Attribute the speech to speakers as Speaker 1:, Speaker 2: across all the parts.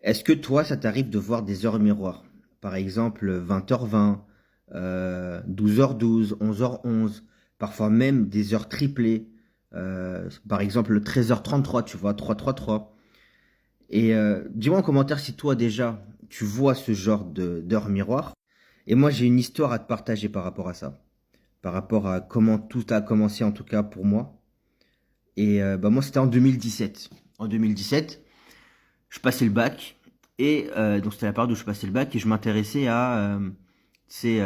Speaker 1: Est-ce que toi, ça t'arrive de voir des heures miroirs? Par exemple, 20h20, 12h12, 11h11, parfois même des heures triplées. Par exemple, 13h33, tu vois, 333. Et dis-moi en commentaire si toi déjà, tu vois ce genre d'heures miroirs. Et moi, j'ai une histoire à te partager par rapport à ça. Par rapport à comment tout a commencé, en tout cas pour moi. Et bah, moi, c'était en 2017. En 2017, je passais le bac et donc c'était la période où je passais le bac et je m'intéressais à c'est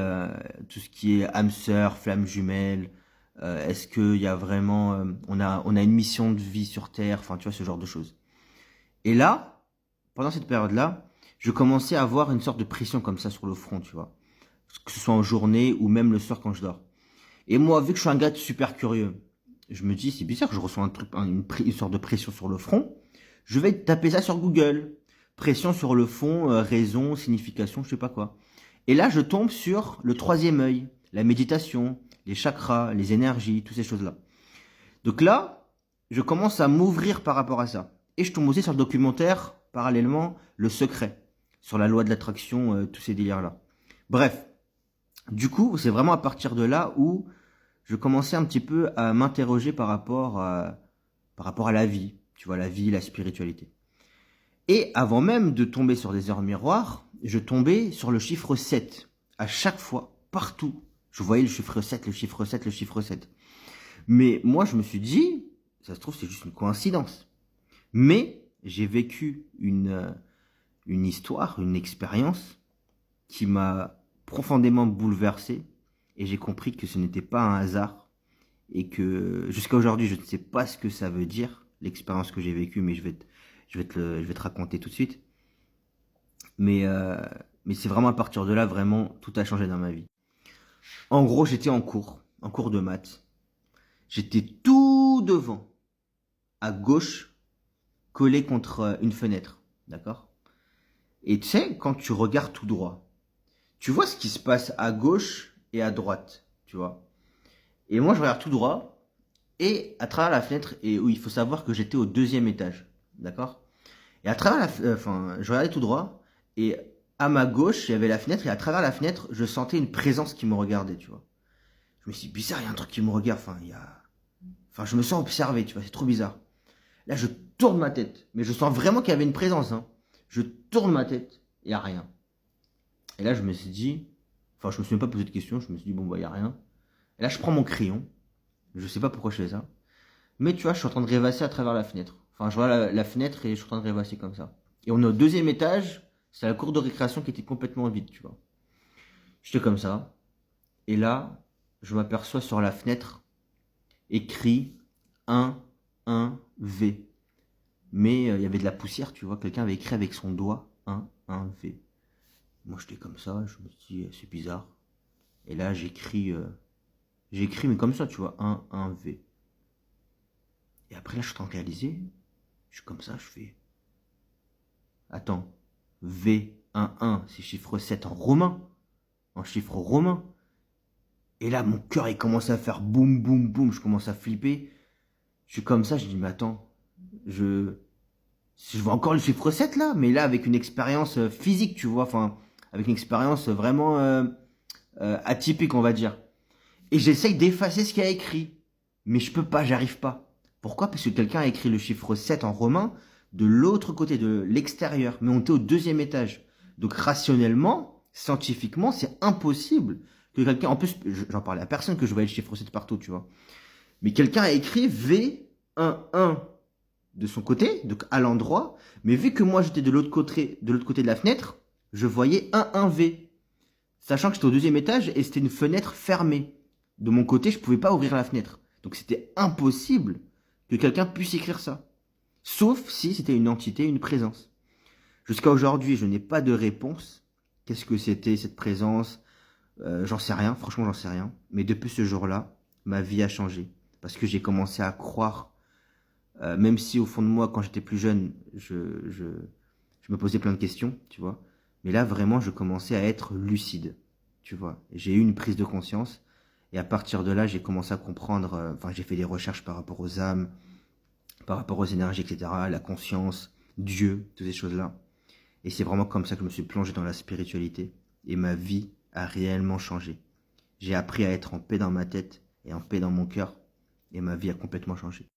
Speaker 1: tout ce qui est âme sœur, flamme jumelle. Est-ce qu'il y a vraiment on a une mission de vie sur Terre, enfin tu vois ce genre de choses. Et là, pendant cette période-là, je commençais à avoir une sorte de pression comme ça sur le front, tu vois, que ce soit en journée ou même le soir quand je dors. Et moi, vu que je suis un gars super curieux, je me dis c'est bizarre, je reçois un truc, une sorte de pression sur le front. Je vais taper ça sur Google. Pression sur le fond, raison, signification, je sais pas quoi. Et là, je tombe sur le troisième œil, la méditation, les chakras, les énergies, toutes ces choses-là. Donc là, je commence à m'ouvrir par rapport à ça. Et je tombe aussi sur le documentaire, parallèlement, Le Secret, sur la loi de l'attraction, tous ces délires-là. Bref, du coup, c'est vraiment à partir de là où je commençais un petit peu à m'interroger par rapport à la vie, tu vois, la vie, la spiritualité. Et avant même de tomber sur des heures miroirs, je tombais sur le chiffre 7. À chaque fois, partout, je voyais le chiffre 7, le chiffre 7, le chiffre 7. Mais moi, je me suis dit, ça se trouve, c'est juste une coïncidence. Mais j'ai vécu une histoire, une expérience qui m'a profondément bouleversé et j'ai compris que ce n'était pas un hasard et que jusqu'à aujourd'hui, je ne sais pas ce que ça veut dire, l'expérience que j'ai vécue, mais je vais te raconter tout de suite. Mais, euh, mais c'est vraiment à partir de là, vraiment, tout a changé dans ma vie. En gros, j'étais en cours de maths. J'étais tout devant, à gauche, collé contre une fenêtre. D'accord? Et tu sais, quand tu regardes tout droit, tu vois ce qui se passe à gauche et à droite. Tu vois? Et moi, je regarde tout droit, et à travers la fenêtre, et où il faut savoir que j'étais au deuxième étage. D'accord? Et à travers enfin, je regardais tout droit, et à ma gauche, il y avait la fenêtre, et à travers la fenêtre, je sentais une présence qui me regardait, tu vois. Je me suis dit, bizarre, il y a un truc qui me regarde, enfin, je me sens observé, tu vois, c'est trop bizarre. Là, je tourne ma tête, mais je sens vraiment qu'il y avait une présence, hein. Je tourne ma tête, il n'y a rien. Et là, je me suis dit, enfin, je me suis même pas posé de questions, je me suis dit, bon, bah, il n'y a rien. Et là, je prends mon crayon, je sais pas pourquoi je fais ça, mais tu vois, je suis en train de rêvasser à travers la fenêtre. Enfin, je vois la fenêtre et je suis en train de rêvasser comme ça. Et on est au deuxième étage, c'est la cour de récréation qui était complètement vide, tu vois. J'étais comme ça, et là, je m'aperçois sur la fenêtre écrit 1-1-V. Mais il y avait de la poussière, tu vois, quelqu'un avait écrit avec son doigt 1-1-V. Moi, j'étais comme ça, je me suis dit, c'est bizarre. Et là, j'écris, mais comme ça, tu vois, 1-1-V. Et après, là, je suis en train de réaliser, je suis comme ça, je fais, attends, V11, c'est chiffre 7 en romain, en chiffre romain. Et là, mon cœur, il commence à faire boum, boum, boum, je commence à flipper. Je suis comme ça, je dis, mais attends, je, je vois encore le chiffre 7 là, mais là, avec une expérience physique, tu vois, enfin, avec une expérience vraiment atypique, on va dire. Et j'essaye d'effacer ce qu'il y a écrit. Mais je peux pas, j'arrive pas. Pourquoi? Parce que quelqu'un a écrit le chiffre 7 en romain de l'autre côté, de l'extérieur. Mais on était au deuxième étage. Donc rationnellement, scientifiquement, c'est impossible que quelqu'un... En plus, j'en parlais à personne que je voyais le chiffre 7 partout, tu vois. Mais quelqu'un a écrit V11 de son côté, donc à l'endroit. Mais vu que moi j'étais de l'autre côté de la fenêtre, je voyais 11V. Sachant que j'étais au deuxième étage et c'était une fenêtre fermée. De mon côté, je pouvais pas ouvrir la fenêtre. Donc c'était impossible que quelqu'un puisse écrire ça. Sauf si c'était une entité, une présence. Jusqu'à aujourd'hui, je n'ai pas de réponse. Qu'est-ce que c'était cette présence? J'en sais rien, franchement j'en sais rien. Mais depuis ce jour-là, ma vie a changé. Parce que j'ai commencé à croire, même si au fond de moi, quand j'étais plus jeune, je me posais plein de questions, tu vois. Mais là, vraiment, je commençais à être lucide, tu vois. J'ai eu une prise de conscience. Et à partir de là, j'ai commencé à comprendre, enfin, j'ai fait des recherches par rapport aux âmes, par rapport aux énergies, etc., la conscience, Dieu, toutes ces choses-là. Et c'est vraiment comme ça que je me suis plongé dans la spiritualité. Et ma vie a réellement changé. J'ai appris à être en paix dans ma tête et en paix dans mon cœur. Et ma vie a complètement changé.